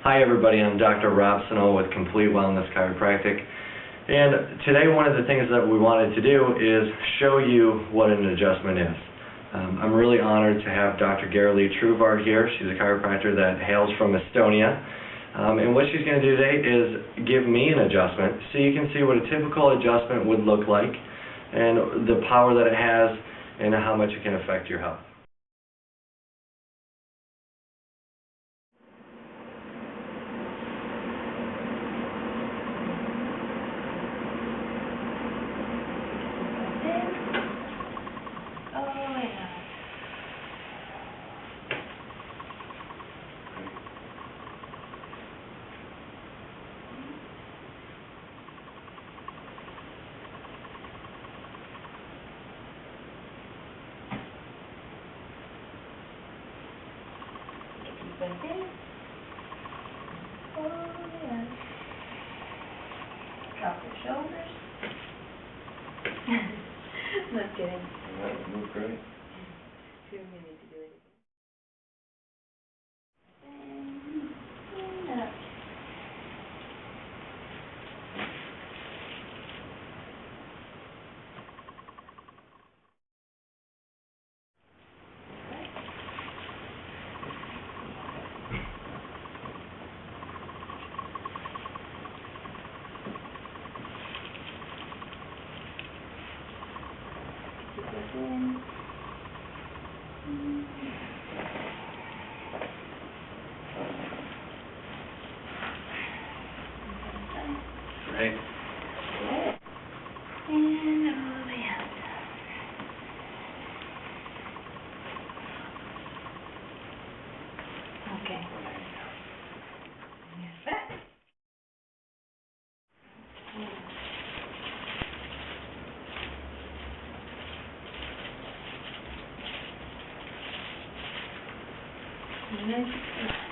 Hi everybody, I'm Dr. Rob Snow with Complete Wellness Chiropractic, and today one of the things that we wanted to do is show you what an adjustment is. I'm really honored to have Dr. Lee Truvar here. She's a chiropractor that hails from Estonia, and what she's going to do today is give me an adjustment so you can see what a typical adjustment would look like and the power that it has and how much it can affect your health. Breath in. Oh, yeah. Drop your shoulders. Not kidding. That moved great. Feel we need to do it again. And up. Keep breath in. Great. And all the way out. Okay. Yes, back. Next.